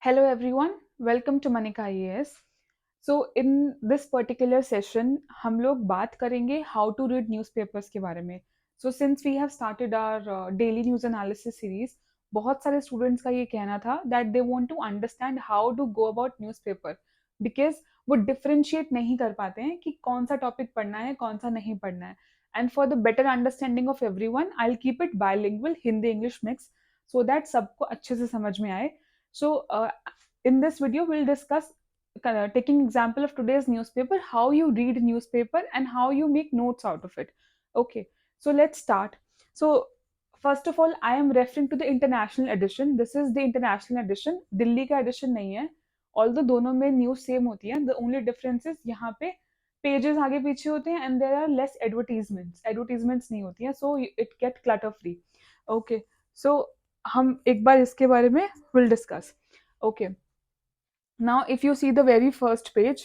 Hello everyone, welcome to Manika IAS. So in this particular session हम लोग बात करेंगे how to read newspapers के बारे में. So since we have started our daily news analysis series, बहुत सारे students का ये कहना था that they want to understand how to go about newspaper because वो differentiate नहीं कर पाते हैं कि कौन सा topic पढ़ना है कौन सा नहीं पढ़ना है. And for the better understanding of everyone, I'll keep it bilingual Hindi English mix so that सबको अच्छे से समझ में आए. So in this video, we'll discuss taking example of today's newspaper, how you read newspaper and how you make notes out of it. Okay, so let's start. So first of all, I am referring to the international edition. This is the international edition. Delhi का edition नहीं है. Although दोनों में news same होती है. The only difference is यहाँ पे pages आगे पीछे होते हैं and there are less advertisements. Advertisements नहीं होती हैं, so it get clutter free. Okay, so हम एक बार इसके बारे में will discuss. Okay. Now if you see the very first page,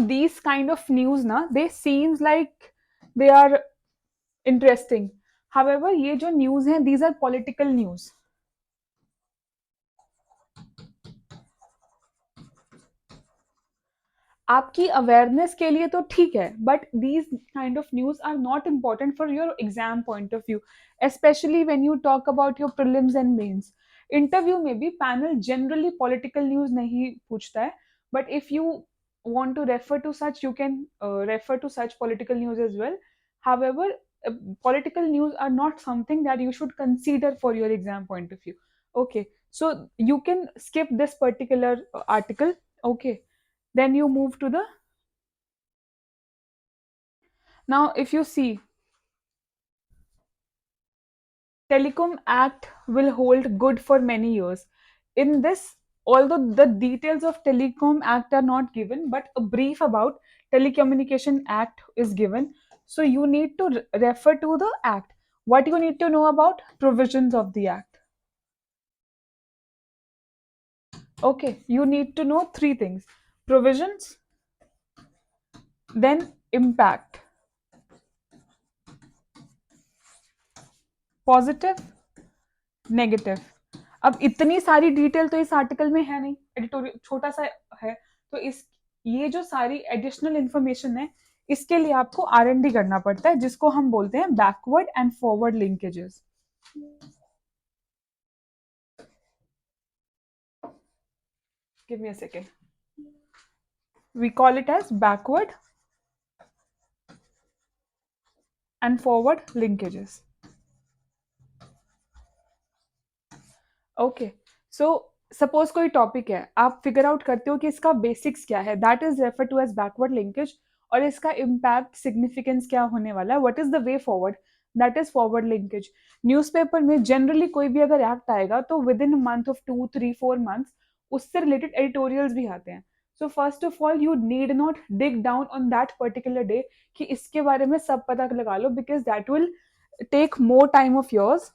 these kind of news na they seems like they are interesting. However, ये जो news हैं, these are political news. आपकी awareness के लिए तो ठीक है, but these kind of news are not important for your exam point of view, specially when you talk about your prelims and mains. Interview में भी पैनल जनरली पॉलिटिकल न्यूज नहीं पूछता है, but if you want to refer to such, you can refer to such political news as well. However, political news are not something that you should consider for your exam point of view. Okay, so you can skip this particular article. Okay, then you move to the, now if you see, Telecom Act will hold good for many years. In this, although the details of Telecom Act are not given, but a brief about Telecommunication Act is given. So you need to refer to the act. What you need to know about provisions of the act. Okay, you need to know three things: provisions, then impact, positive, negative. अब इतनी सारी detail तो इस article में है नहीं, editorial छोटा सा है, तो इस ये जो सारी एडिशनल इंफॉर्मेशन है, इसके लिए आपको R&D करना पड़ता है, जिसको हम बोलते हैं backward and forward linkages. Give me a second. We call it as backward and forward linkages. Okay, so suppose कोई टॉपिक है, आप फिगर आउट करते हो कि इसका बेसिक्स क्या है, that is refer to as backward linkage, और इसका इम्पैक्ट सिग्निफिकेंस क्या होने वाला है, what is the way forward, that is forward linkage. Newspaper में जनरली कोई भी अगर एक्ट आएगा तो within month of 2 3 4 months उससे रिलेटेड एडिटोरियल्स भी आते हैं. So first of all you need not dig down on that particular day कि इसके बारे में सब पता लगा लो, because that will take more time of yours,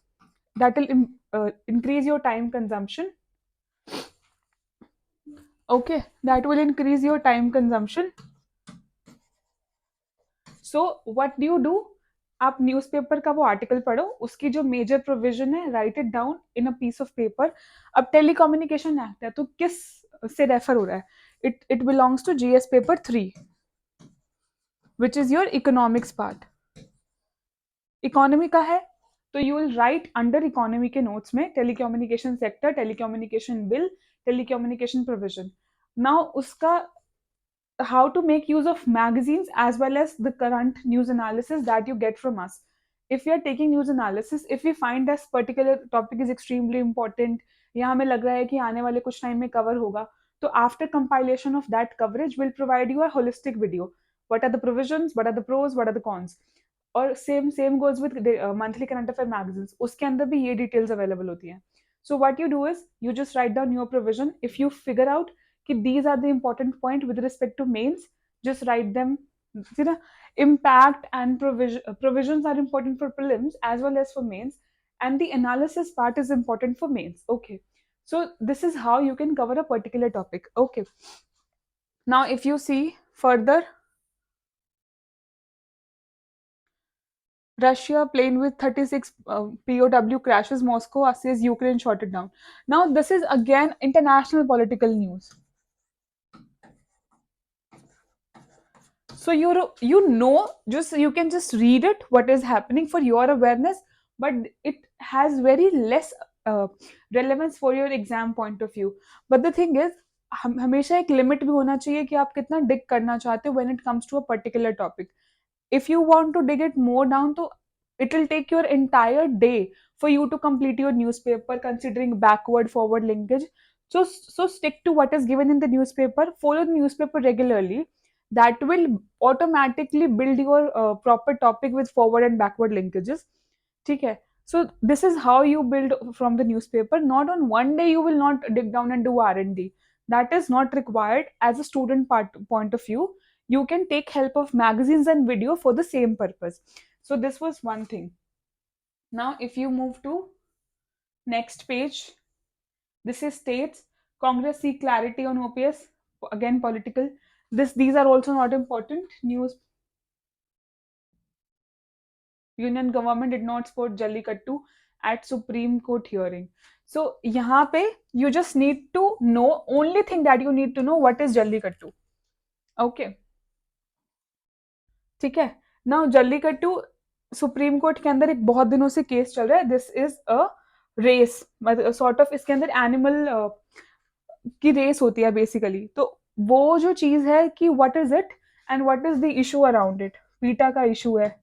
that will increase your time consumption. Okay, that will increase your time consumption. So what do, आप newspaper का वो आर्टिकल पढ़ो, उसकी जो मेजर प्रोविजन है write it down in a piece of paper. अब telecommunication act है तो किस से रेफर हो रहा है, it belongs to GS paper 3 which is your economics part. Economy का है तो you will write under economy के नोट्स में telecommunication sector, telecommunication bill, telecommunication provision. Now उसका how to make use of magazines as well as the current news analysis that you get from us. If we are taking news analysis, if we find this particular topic is extremely important, या हमें लग रहा है कि आने वाले कुछ time में कवर होगा, तो after compilation of that coverage will provide you a holistic video. What are the provisions, what are the pros, what are the cons. और same goes with monthly current affair magazines, उसके अंदर भी ये details available होती हैं. So what you do is you just write down your provision. If you figure out कि these are the important point with respect to mains, just write them. You know, impact and provisions are important for prelims as well as for mains, and the analysis part is important for mains. Okay, so this is how you can cover a particular topic. Okay, now if you see further, Russia plane with 36 POW crashes Moscow, says Ukraine shot it down. Now, this is again international political news. So just you can just read it, what is happening for your awareness, but it has very less uh, relevance for your exam point of view. But the thing is, हमेशा एक limit भी होना चाहिए कि आप कितना डिग करना चाहते हो when it comes to a particular topic. If you want to dig it more down, to it will take your entire day for you to complete your newspaper considering backward forward linkage. So stick to what is given in the newspaper, follow the newspaper regularly. That will automatically build your proper topic with forward and backward linkages. ठीक है. So this is how you build from the newspaper. Not on one day you will not dig down and do R&D. That is not required as a student point of view. You can take help of magazines and video for the same purpose. So this was one thing. Now if you move to next page, this is states Congress seek clarity on OPS. Again political. These are also not important news. Union government did not support Jallikattu at Supreme Court hearing. So यहाँ पे you just need to know, only thing that you need to know, what is Jallikattu. Okay. ठीक है. Now jallikattu supreme court के अंदर एक बहुत दिनों से केस चल रहा है. दिस इज अ रेस, मतलब सॉर्ट ऑफ इसके अंदर एनिमल की रेस होती है बेसिकली. तो वो जो चीज है कि what is it and what is the issue around it. पीटा का इशू है.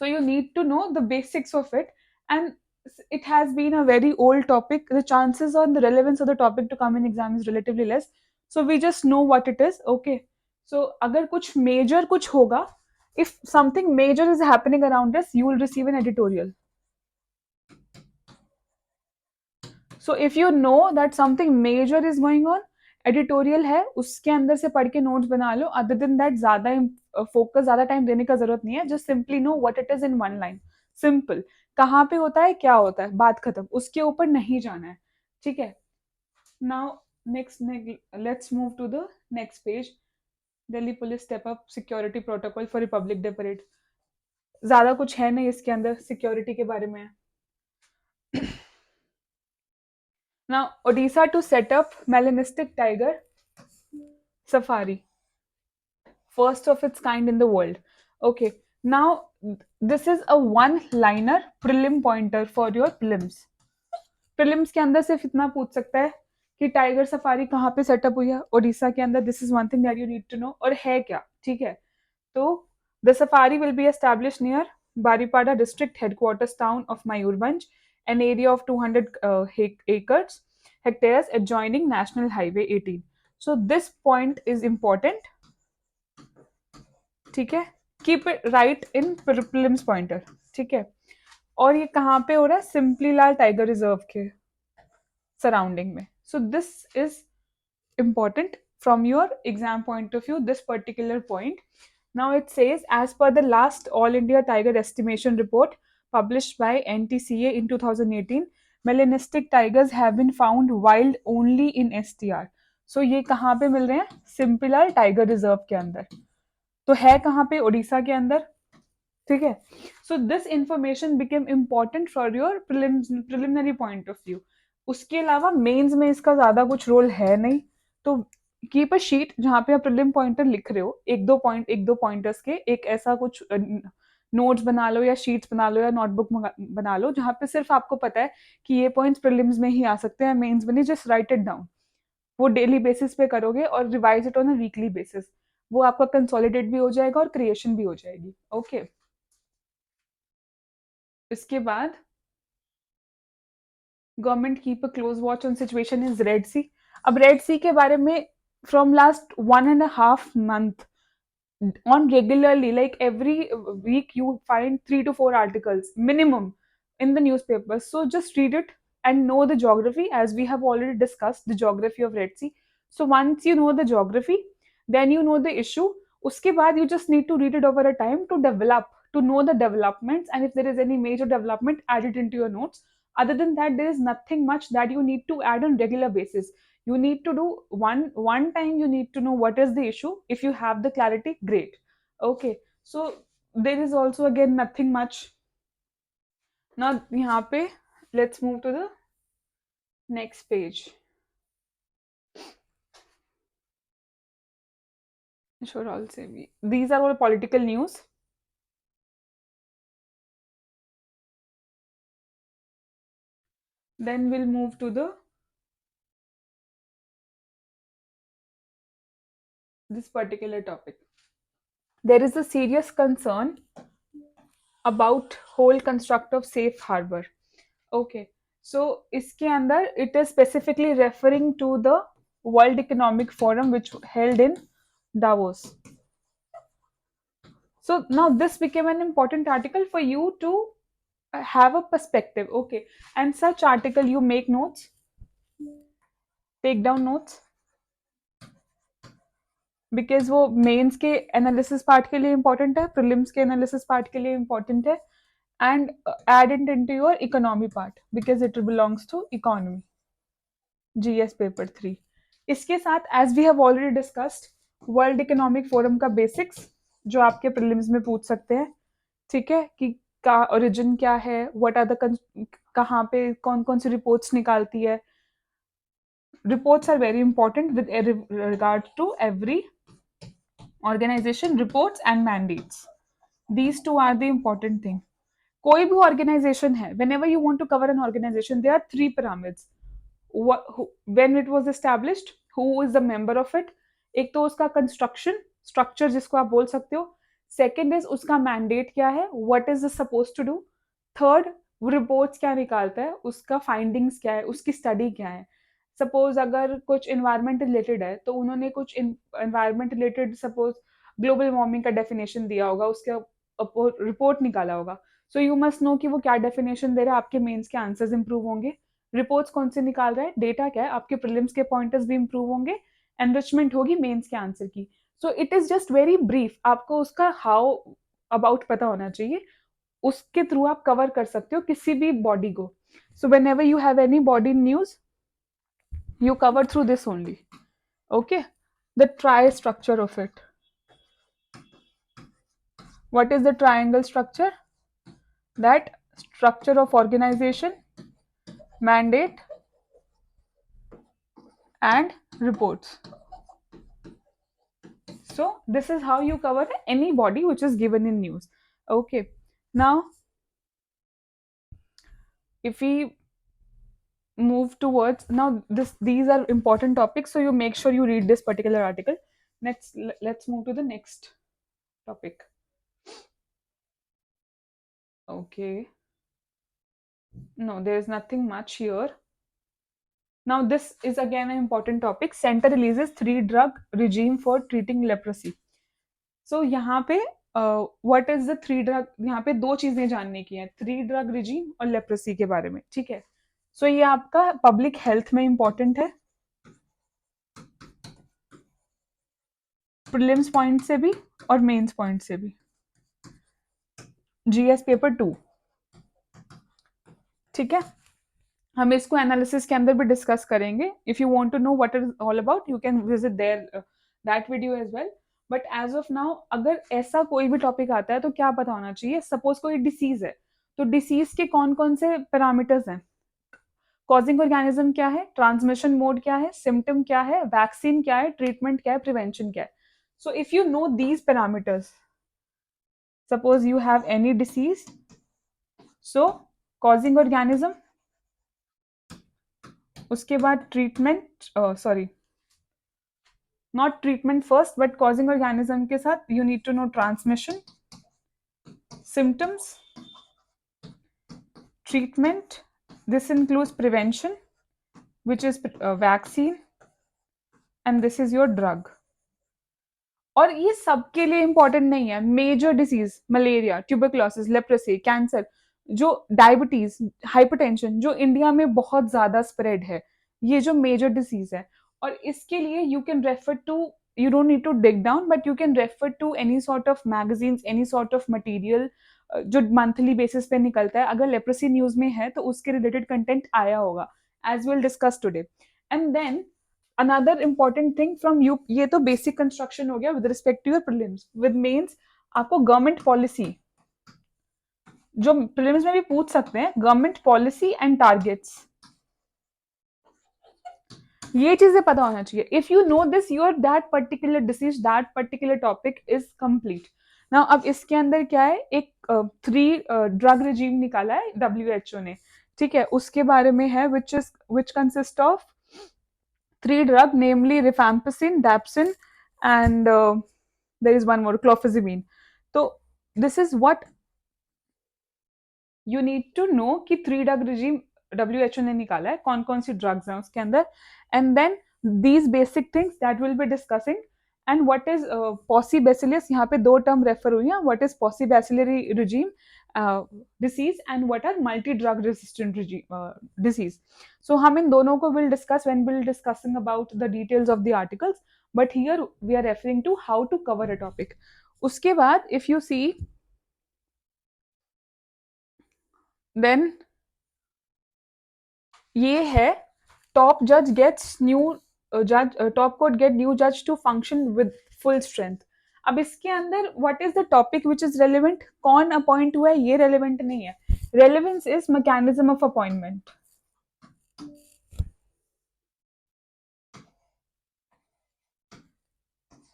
So you need to know the basics of it, and it has been a very old topic. The chances on the relevance of the topic to come in exam is relatively less. So we just know what it is. Okay. So अगर कुछ major कुछ होगा, if something major is happening around us, you will receive an editorial. So if you know that something major is going on, editorial है, उसके अंदर से पढ़ के नोट्स बना लो. अदर देन दैट ज्यादा फोकस, ज्यादा टाइम देने का जरूरत नहीं है. Just simply know what it is in one line. Simple. कहाँ पे होता है, क्या होता है, बात खत्म. उसके ऊपर नहीं जाना है. ठीक है. Now next let's move to the next page. Delhi police step up security protocol for Republic Day parade. ज्यादा कुछ है नहीं इसके अंदर, सिक्योरिटी के बारे में. Now, Odisha to set up melanistic tiger safari, first of its kind in the world. Okay, now this is a one-liner prelim pointer for your prelims. Prelims के अंदर सिर्फ इतना पूछ सकता है कि टाइगर सफारी कहाँ पे सेटअप हुई है ओडिशा के अंदर. This is one thing that you need to know. और है क्या, ठीक है. तो the safari will be establish near Baripada district headquarters town of Mayurbhanj, an area of 200 acres hectares adjoining National Highway 18. So this point is important. ठीक है. Keep it right in prelims pointer. ठीक है. और ये कहाँ पे हो रहा है, सिंपली लाल टाइगर रिजर्व के सराउंडिंग में. So this is important from your exam point of view, this particular point. Now it says, as per the last All India Tiger Estimation Report published by NTCA in 2018, melanistic tigers have been found wild only in STR. So ये कहाँ पे मिल रहे हैं, सिंपिलाल tiger reserve के अंदर. तो है कहाँ पे, उड़ीसा के अंदर. ठीक है. So this information became important for your preliminary point of view. उसके अलावा मेंस में इसका ज्यादा कुछ रोल है नहीं. तो कीप अ शीट जहाँ पे आप प्रिलिम पॉइंटर लिख रहे हो, एक दो पॉइंटर्स के एक ऐसा कुछ नोट्स बना लो या शीट्स बना लो या नोटबुक बना लो जहाँ पे सिर्फ आपको पता है कि ये पॉइंट्स प्रिलिम्स में ही आ सकते हैं, मेंस में नहीं. Just right it down. वो डेली बेसिस पे करोगे और revise it on a weekly basis. वो आपका कंसोलिडेट भी हो जाएगा और क्रिएशन भी हो जाएगी. ओके. इसके बाद government keep a close watch on situation is Red Sea. अब रेड सी के बारे में from last 1.5 month on regularly, like every week you find 3 to 4 articles minimum in the newspapers. So just read it and know the geography, as we have already discussed the geography of Red Sea. So once you know the geography, then you know the issue. Uske baad you just need to read it over a time to develop, to know the developments, and if there is any major development, add it into your notes. Other than that, there is nothing much that you need to add on regular basis. You need to do one time, you need to know what is the issue. If you have the clarity, great. Okay. So there is also again nothing much ना यहाँ पे. Let's move to the next page. Should also be. These are all political news. Then we'll move to the this particular topic. There is a serious concern about whole construct of safe harbor. Okay. So इसके अंदर it is specifically referring to the World Economic Forum which held in Davos. So now this became an important article for you to have a perspective. Okay. And such article you make notes, take down notes. Because वो mains के analysis part के लिए important है, prelims के analysis part के लिए important है, and add it into your economy part because it belongs to economy GS paper 3. इसके साथ as we have already discussed world economic forum का बेसिक्स जो आपके प्रीलिम्स में पूछ सकते हैं. ठीक है कि का ओरिजिन क्या है, व्हाट आर द कहाँ पे कौन कौन सी रिपोर्ट्स निकालती है. Reports are very important with regard to every organization. Reports and mandates, these two are the important thing. कोई भी organization है, whenever you want to cover an organization, there are three pyramids. When it was established, who is the member of it, एक तो उसका construction structure जिसको आप बोल सकते हो, second is उसका mandate क्या है, what is it supposed to do, third वो रिपोर्ट्स क्या निकालता है, उसका फाइंडिंग्स क्या है, उसकी स्टडी क्या है. सपोज अगर कुछ इन्वायरमेंट रिलेटेड है तो उन्होंने कुछ environment related suppose global warming का डेफिनेशन दिया होगा, उसका रिपोर्ट निकाला होगा. सो यू मस्ट नो कि वो क्या डेफिनेशन दे रहा है, आपके मेंस के आंसर्स इंप्रूव होंगे. रिपोर्ट्स कौन से निकाल रहा है, डेटा क्या है, आपके प्रीलिम्स के पॉइंटर्स भी इंप्रूव होंगे, एनरिचमेंट होगी मेंस के आंसर की. So it is just very brief, आपको उसका हाउ अबाउट पता होना चाहिए, उसके थ्रू आप कवर कर सकते हो किसी भी बॉडी को. So when ever you have any body news you cover through this only. Okay, the tri structure of it. What is the triangle structure? That structure of organization, mandate and reports. So this is how you cover any body which is given in news. Okay, now if we move towards now these are important topics, so you make sure you read this particular article. Let's move to the next topic. Okay, no, there is nothing much here. Now this is again an important topic. Center releases 3 drug regime for treating leprosy. So यहाँ पे what is the 3 drug, यहाँ पे 2 चीजें जानने की हैं, 3 drug regime और leprosy के बारे में. ठीक है, सो ये आपका पब्लिक हेल्थ में इंपॉर्टेंट है, प्रीलिम्स पॉइंट से भी और मेंस पॉइंट से भी, जीएस पेपर 2. ठीक है, हम इसको एनालिसिस के अंदर भी डिस्कस करेंगे. If you want to know what is all about you can visit there that video as well. But as of now अगर ऐसा कोई भी टॉपिक आता है तो क्या पता होना चाहिए, सपोज कोई डिसीज है तो डिसीज के कौन कौन से पैरामीटर्स हैं, कॉजिंग ऑर्गेनिज्म क्या है, ट्रांसमिशन मोड क्या है, सिम्टम क्या है, वैक्सीन क्या है, ट्रीटमेंट क्या है, प्रिवेंशन क्या है. So if you know these parameters, suppose you have any disease, so causing organism, उसके बाद treatment, sorry not treatment first but causing organism के साथ you need to know transmission, symptoms, treatment, this includes prevention which is vaccine and this is your drug. और ये सबके लिए important नहीं है. Major disease malaria, tuberculosis, leprosy, cancer, जो diabetes, hypertension जो इंडिया में बहुत ज्यादा स्प्रेड है, ये जो मेजर डिसीज है, और इसके लिए you can refer to, you don't need to dig down but you can refer to any sort of magazines, any sort of material जो मंथली बेसिस पे निकलता है. अगर लेप्रोसी न्यूज में है तो उसके रिलेटेड कंटेंट आया होगा, as will discuss today. And then another important thing from you, ये तो बेसिक कंस्ट्रक्शन हो गया with respect to your prelims. With mains आपको गवर्नमेंट पॉलिसी, जो प्रीलिम्स में भी पूछ सकते हैं, गवर्नमेंट पॉलिसी एंड टारगेट्स, ये चीजें पता होना चाहिए. If you no this, your that particular disease, that particular topic is complete. Now अब इसके अंदर क्या है, एक 3 ड्रग रिजीम निकाला है WHO ने, ठीक है, उसके बारे में है, which consist of 3 drug, namely rifampicin, dapsone, and there is one more, clofazimine. तो this is what you need to know कि 3 ड्रग रिजीम WHO ने निकाला है, कौन कौन सी ड्रग्स हैं उसके अंदर, and then these basic things that we'll be discussing. And what is possibacillus, यहाँ पे 2 टर्म रेफर हुई हैं, what is possibacillary regime disease and what are multi drug resistant disease. So हम इन दोनों को will discuss when we'll discussing about the details of the articles, but here we are referring to how to cover a topic. उसके बाद if you see, then ये है top judge gets new top court get new judge to function with full strength. अब इसके अंदर what is the topic which is relevant, कौन appoint हुआ है ये relevant नहीं है. Relevance is mechanism of appointment.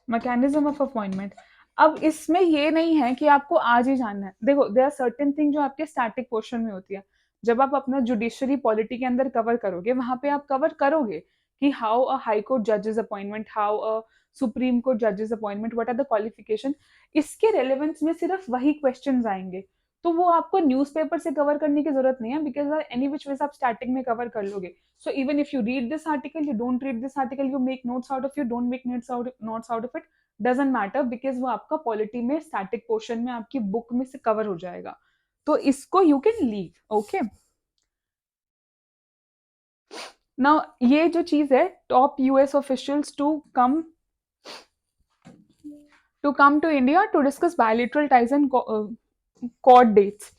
Mechanism of appointment. अब इसमें ये नहीं है कि आपको आज ही जानना है. देखो, देयर आर सर्टेन थिंग जो आपके स्टैटिक पोर्शन में होती है. जब आप अपना जुडिशरी पॉलिटी के अंदर कवर करोगे, वहां पे आप कवर करोगे कि हाउ अ हाई कोर्ट जजेस appointment, how a supreme court जजेस appointment, what are the qualification. इसके रेलेवेंस में सिर्फ वही क्वेश्चंस आएंगे, तो वो आपको न्यूज़पेपर से कवर करने की जरूरत नहीं है, बिकॉज एनी विच वेज आप स्टैटिक में कवर कर लोगे. So even if you read this article, you don't read this article, you make notes out of, you don't make notes out of it, doesn't matter, because वो आपका polity में static portion में आपकी book में से cover हो जाएगा. तो इसको you can leave, okay. Now ये जो चीज है, top US officials to come to India to discuss bilateral ties and court dates,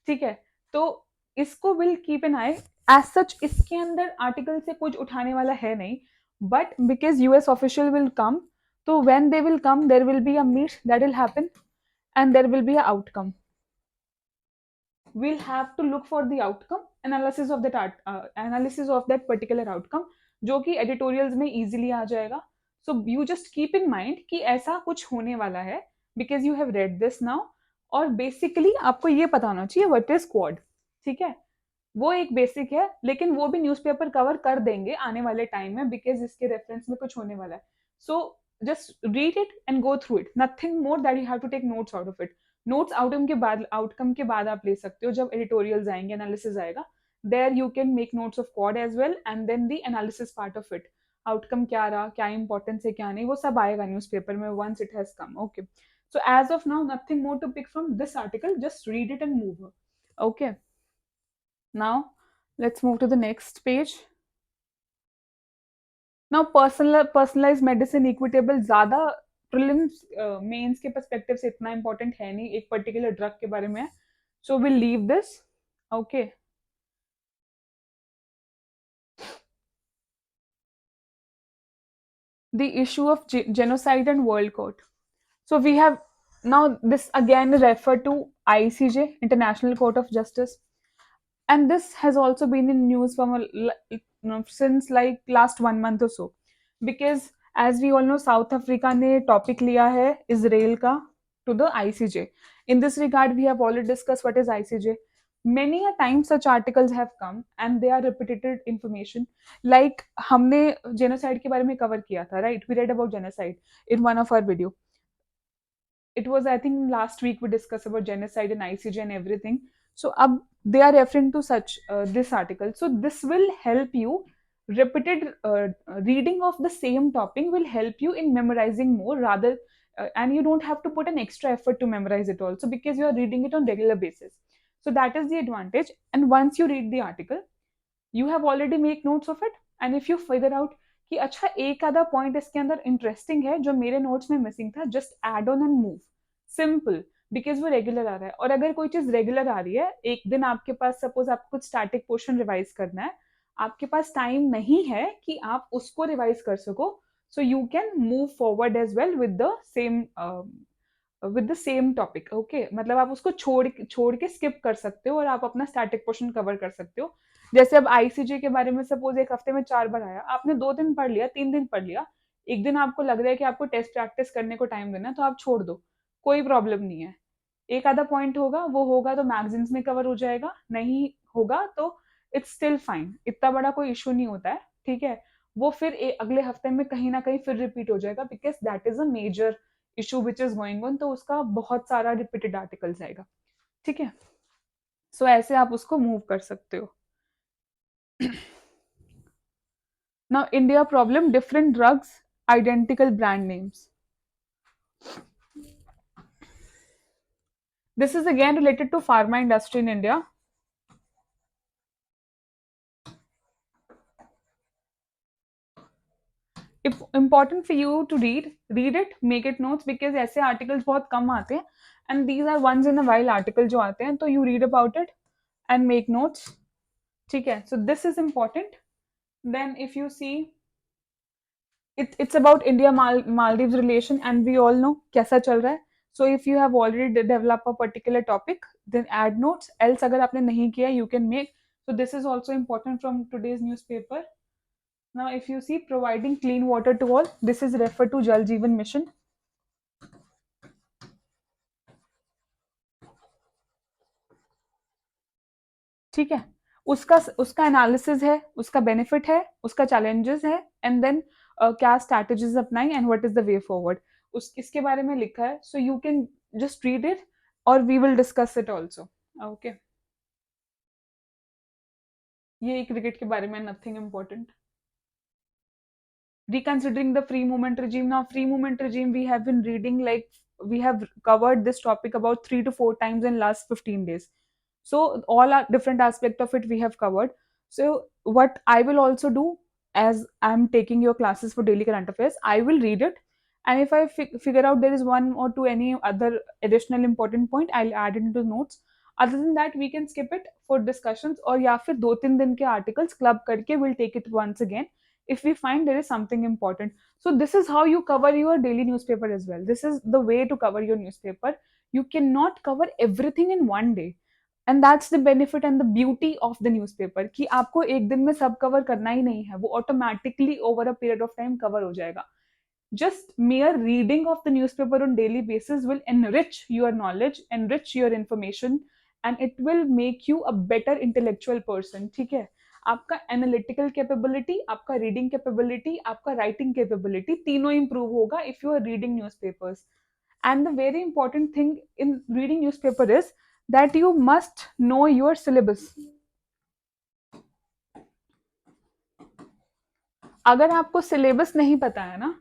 ठीक है. तो इसको will keep an eye. As such इसके अंदर आर्टिकल से कुछ उठाने वाला है नहीं, but because US official will come, so when they will come, there will be a meet that will happen and there will be a outcome. We'll have to look for the outcome, analysis of that particular outcome, जो कि editorials में easily आ जाएगा. So you just keep in mind कि ऐसा कुछ होने वाला है, because you have read this now. और basically आपको ये पता होना चाहिए what is quad, ठीक है. वो एक बेसिक है, लेकिन वो भी न्यूज़पेपर कवर कर देंगे आने वाले टाइम में, बिकॉज इसके रेफरेंस में कुछ होने वाला है. So just read it and go through it, nothing more that you have to take notes out of it. Notes outcome के बाद आप ले सकते हो, जब एडिटोरियल्स आएंगे, एनालिसिस आएगा, there you can make notes of Quad as well, and then the analysis part of it. Outcome क्या रहा, क्या इंपॉर्टेंस है, क्या नहीं, वो सब आएगा न्यूज़पेपर में once it has come, okay. So as of now, nothing more to pick from this article. Just read it and move on. Okay. Now, let's move to the next page. Now, personalized medicine equitable ज़्यादा prelims mains के perspective से इतना important है नहीं, एक particular drug के बारे में है. So we'll leave this. Okay. The issue of genocide and world court. So we have now this again refer to ICJ, International Court of Justice. And this has also been in news from since like last 1 month or so, because as we all know, South Africa ने topic लिया है Israel का to the ICJ. In this regard, we have already discussed what is ICJ. Many a time such articles have come and they are repeated information. Like हमने genocide के बारे में cover किया था, right? We read about genocide in one of our video. It was, I think, last week we discussed about genocide and ICJ and everything. So they are referring to such this article. So this will help you. Repeated reading of the same topic will help you in memorizing more, rather, and you don't have to put an extra effort to memorize it also, because you are reading it on regular basis. So that is the advantage. And once you read the article, you have already make notes of it. And if you figure out कि अच्छा एक आधा point इसके अंदर interesting है जो मेरे notes में मिसिंग था, just add on and move, simple, because वो रेगुलर आ रहा है. और अगर कोई चीज रेगुलर आ रही है, एक दिन आपके पास सपोज आपको कुछ स्टैटिक पोर्शन रिवाइज करना है, आपके पास टाइम नहीं है कि आप उसको रिवाइज कर सको, so you can move forward as well with the same with the same topic. Okay, मतलब आप उसको छोड़ के स्किप कर सकते हो और आप अपना स्टैटिक पोर्शन कवर कर सकते हो। जैसे अब आईसीजे के बारे में सपोज एक हफ्ते में 4 बार आया, आपने 2 दिन पढ़ लिया, 3 दिन पढ़ लिया, एक दिन आपको लग रहा है कि आपको टेस्ट प्रैक्टिस करने को टाइम देना है, तो आप छोड़ दो, कोई प्रॉब्लम नहीं है। एक आधा पॉइंट होगा, वो होगा तो मैगजीन्स में कवर हो जाएगा, नहीं होगा तो इट्स स्टिल फाइन, इतना बड़ा कोई इशू नहीं होता है। ठीक है, वो फिर अगले हफ्ते में कहीं ना कहीं फिर रिपीट हो जाएगा, because that is a major issue which is going on, तो उसका बहुत सारा रिपीटेड आर्टिकल्स आएगा। ठीक है, सो ऐसे आप उसको मूव कर सकते हो। Now India problem, different drugs, identical brand names. This is again related to pharma industry in India. If important for you to read it, make it notes, because ऐसे articles बहुत कम आते हैं and these are once in a while article जो आते हैं, तो you read about it and make notes. ठीक है, so this is important. Then if you see, it's about India Maldives relation and we all know कैसा चल रहा है. So if you have already developed a particular topic, then add notes. Else अगर आपने नहीं किया, you can make. So this is also important from today's newspaper. Now, if you see providing clean water to all, this is referred to Jal Jeevan Mission. ठीक है, उसका उसका analysis है, उसका बेनिफिट है, उसका चैलेंजेस है, एंड देन क्या स्ट्रैटेजीज अपनाई and what is the way forward, उस इसके बारे में लिखा है। So you can just read it और we will discuss it also. Okay, ये क्रिकेट के बारे में, nothing important. Reconsidering the free movement regime. Now, free movement regime, we have been reading, like we have covered this topic about 3 to 4 times in last 15 days. So all our different aspect of it we have covered. So what I will also do, as I'm taking your classes for daily current affairs, I will read it, and if I figure out there is one or two any other additional important point, I'll add it into notes. Other than that, we can skip it for discussions, or या फिर 2-3 दिन के articles club करके we'll take it once again if we find there is something important. So this is how you cover your daily newspaper as well. This is the way to cover your newspaper. You cannot cover everything in one day. And that's the benefit and the beauty of the newspaper, कि आपको एक दिन में सब cover करना ही नहीं है, वो automatically over a period of time cover हो जाएगा। Just mere reading of the newspaper on daily basis will enrich your knowledge, enrich your information, and it will make you a better intellectual person. ठीक है, आपका analytical capability, आपका reading capability, आपका writing capability, तीनों improve होगा if you are reading newspapers. And the very important thing in reading newspaper is that you must know your syllabus. अगर आपको syllabus नहीं पता है ना,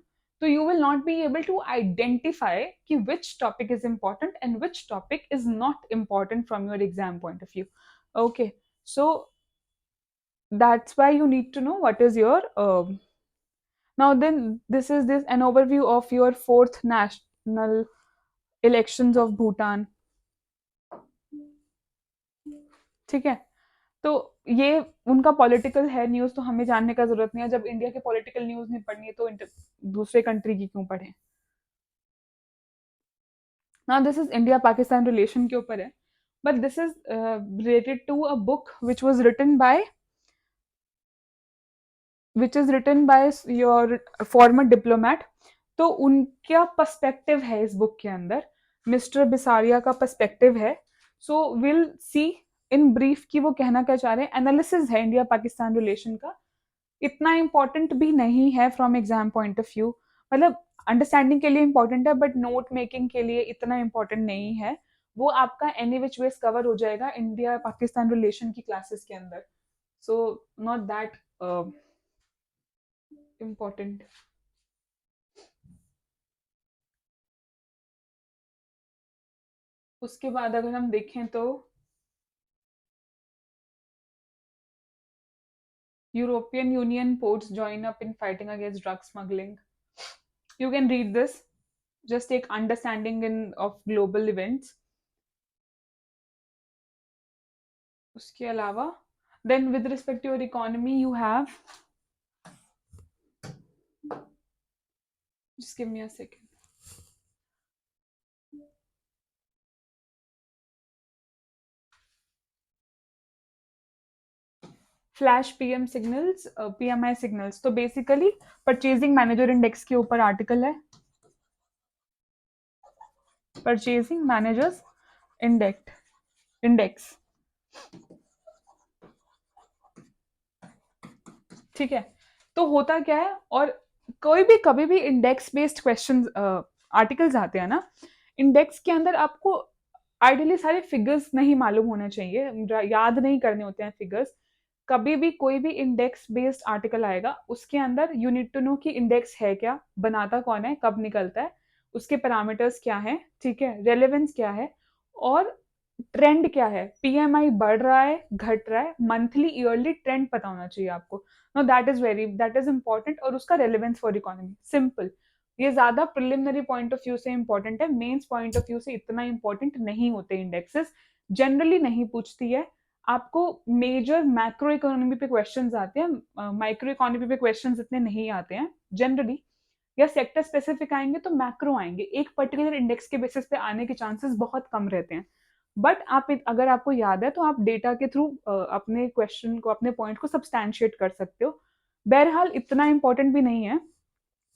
तो you will not be able to identify कि which topic is important and which topic is not important from your exam point of view. Okay, so that's why you need to know what is your now then this an overview of your fourth national elections of Bhutan. ठीक है, तो ये उनका political है news, तो हमें जानने का जरूरत नहीं है। जब इंडिया के पॉलिटिकल न्यूज नहीं पढ़नी है तो दूसरे कंट्री की क्यों पढ़े। ना this is India Pakistan relation के ऊपर है, but this is related to a book which is written by your former diplomat. तो उनका पर्सपेक्टिव है इस बुक के अंदर, मिस्टर बिसारिया का पर्सपेक्टिव है। So will see in brief कि वो कहना क्या चाह रहे हैं। एनालिसिस है इंडिया पाकिस्तान रिलेशन का, इतना इंपॉर्टेंट भी नहीं है from exam point of view, मतलब अंडरस्टैंडिंग के लिए इंपॉर्टेंट है बट नोट मेकिंग के लिए इतना इंपॉर्टेंट नहीं है। वो आपका एनी विच वेज कवर हो जाएगा इंडिया पाकिस्तान रिलेशन की क्लासेस के अंदर, सो नॉट दैट इम्पॉर्टेंट। उसके बाद अगर हम देखें तो European union ports join up in fighting against drug smuggling. You can read this, just take understanding in of global events। उसके अलावा then with respect to your economy you have, just give me a second। Flash PM signals, PMI signals, तो basically purchasing manager index के ऊपर article है, purchasing managers index. ठीक है, तो होता क्या है, और कोई भी कभी भी इंडेक्स बेस्ड क्वेश्चन आर्टिकल्स आते हैं ना, इंडेक्स के अंदर आपको आइडियली सारे फिगर्स नहीं मालूम होने चाहिए, याद नहीं करने होते हैं फिगर्स। कभी भी कोई भी इंडेक्स बेस्ड आर्टिकल आएगा, उसके अंदर यू नीड टू नो कि इंडेक्स है क्या, बनाता कौन है, कब निकलता है, उसके पैरामीटर्स क्या है, ठीक है, रेलेवेंस क्या है, और ट्रेंड क्या है, पीएमआई बढ़ रहा है, घट रहा है, मंथली ईयरली ट्रेंड पता होना चाहिए आपको। नो दैट इज इंपॉर्टेंट, और उसका रेलेवेंस फॉर इकोनॉमी, सिंपल। ये ज्यादा प्रिलिमिनरी पॉइंट ऑफ व्यू से इंपॉर्टेंट है, मेंस पॉइंट ऑफ व्यू से इतना इंपॉर्टेंट नहीं होते इंडेक्सेस, जनरली नहीं पूछती है आपको। मेजर मैक्रो इकोनॉमी पे क्वेश्चंस आते हैं, माइक्रो इकोनॉमी पे क्वेश्चंस इतने नहीं आते हैं जनरली, या सेक्टर स्पेसिफिक आएंगे तो मैक्रो आएंगे, एक पर्टिकुलर इंडेक्स के बेसिस पे आने के चांसेस बहुत कम रहते हैं। बट आप अगर आपको याद है तो आप डेटा के थ्रू अपने क्वेश्चन को, अपने पॉइंट को सब्सटैंशिएट कर सकते हो। बहरहाल इतना इंपॉर्टेंट भी नहीं है,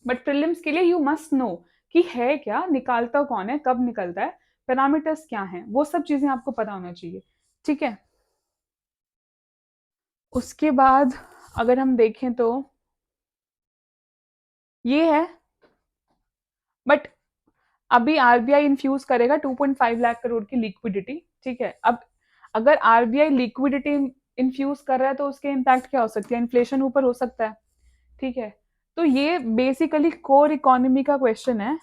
बट प्रीलिम्स के लिए यू मस्ट नो कि है क्या, निकालता कौन है, कब निकलता है, पैरामीटर्स क्या हैं, वो सब चीजें आपको पता होना चाहिए। ठीक है, उसके बाद अगर हम देखें तो ये है, बट अभी आरबीआई इन्फ्यूज करेगा 2.5 लाख करोड़ की लिक्विडिटी। ठीक है, अब अगर आरबीआई लिक्विडिटी इन्फ्यूज कर रहा है तो उसके इम्पैक्ट क्या हो सकते हैं, इन्फ्लेशन ऊपर हो सकता है। ठीक है, तो ये बेसिकली कोर इकोनॉमी का क्वेश्चन है,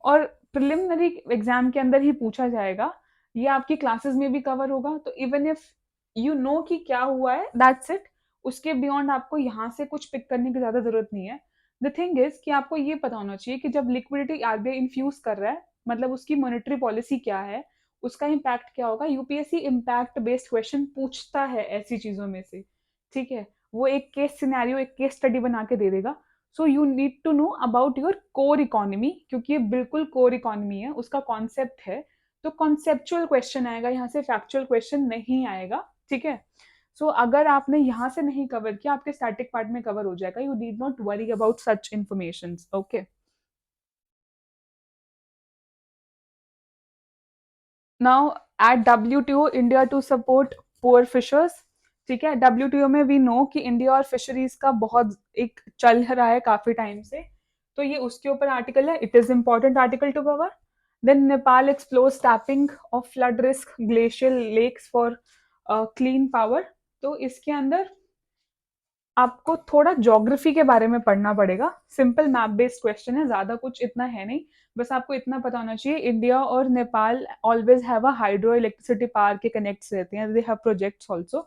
और प्रिलिमिनरी एग्जाम के अंदर ही पूछा जाएगा, ये आपकी क्लासेस में भी कवर होगा, तो इवन इफ यू नो कि क्या हुआ है, दैट्स इट। उसके बियॉन्ड आपको यहाँ से कुछ पिक करने की ज्यादा जरूरत नहीं है। द थिंग इज कि आपको ये पता होना चाहिए कि जब लिक्विडिटी आरबीआई इन्फ्यूज कर रहा है, मतलब उसकी मॉनेटरी पॉलिसी क्या है, उसका इम्पैक्ट क्या होगा। यूपीएससी इम्पैक्ट बेस्ड क्वेश्चन पूछता है ऐसी चीजों में से। ठीक है, वो एक केस सिनेरियो, एक केस स्टडी बना के दे देगा। So you need to know about your core economy, क्योंकि ये बिल्कुल कोर इकोनॉमी है, उसका कॉन्सेप्ट है। तो कॉन्सेप्चुअल क्वेश्चन आएगा यहाँ से, फैक्चुअल क्वेश्चन नहीं आएगा। ठीक है, सो अगर आपने यहाँ से नहीं कवर किया, आपके स्टैटिक पार्ट में कवर हो जाएगा, you need not worry about such information. Okay, now at WTO India to support poor fishers. ठीक है, डब्ल्यूटीओ में वी नो कि इंडिया और फिशरीज का बहुत एक चल रहा है काफी टाइम से, तो ये उसके ऊपर आर्टिकल है, it is important article to cover. Then Nepal explores tapping of flood risk glacial lakes for clean power. तो इसके अंदर आपको थोड़ा ज्योग्राफी के बारे में पढ़ना पड़ेगा, सिंपल मैप बेस्ड क्वेश्चन है, ज्यादा कुछ इतना है नहीं। बस आपको इतना पता होना चाहिए, इंडिया और Nepal always have a hydro electricity power के कनेक्ट्स रहते हैं, they have projects also.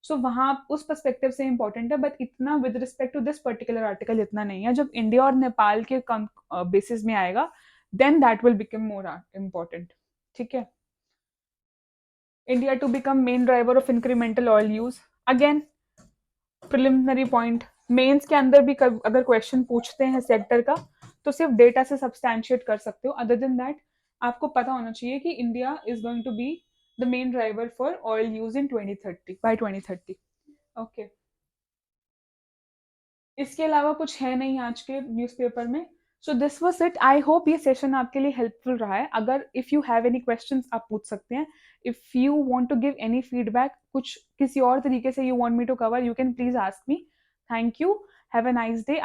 So वहां उस पर्सपेक्टिव से इंपॉर्टेंट है, बट इतना with respect to this particular article इतना नहीं है। जब इंडिया और नेपाल के बेसिस में आएगा, then that will become more important. ठीक है, India to become main driver of incremental oil use, again preliminary point. Mains के अंदर भी अगर क्वेश्चन पूछते हैं सेक्टर का, तो सिर्फ डेटा से सब्सटैंशिएट कर सकते हो, अदर देन दैट आपको पता होना चाहिए कि India is going to be the main driver for oil use in 2030, by 2030। Okay, इसके अलावा कुछ है नहीं आज के न्यूज़पेपर में। So this was it, I hope ये सेशन आपके लिए हेल्पफुल रहा है। अगर if you have any questions आप पूछ सकते हैं, if you want to give any feedback, कुछ किसी और तरीके से you want me to cover, you can please ask me. Thank you, have a nice day.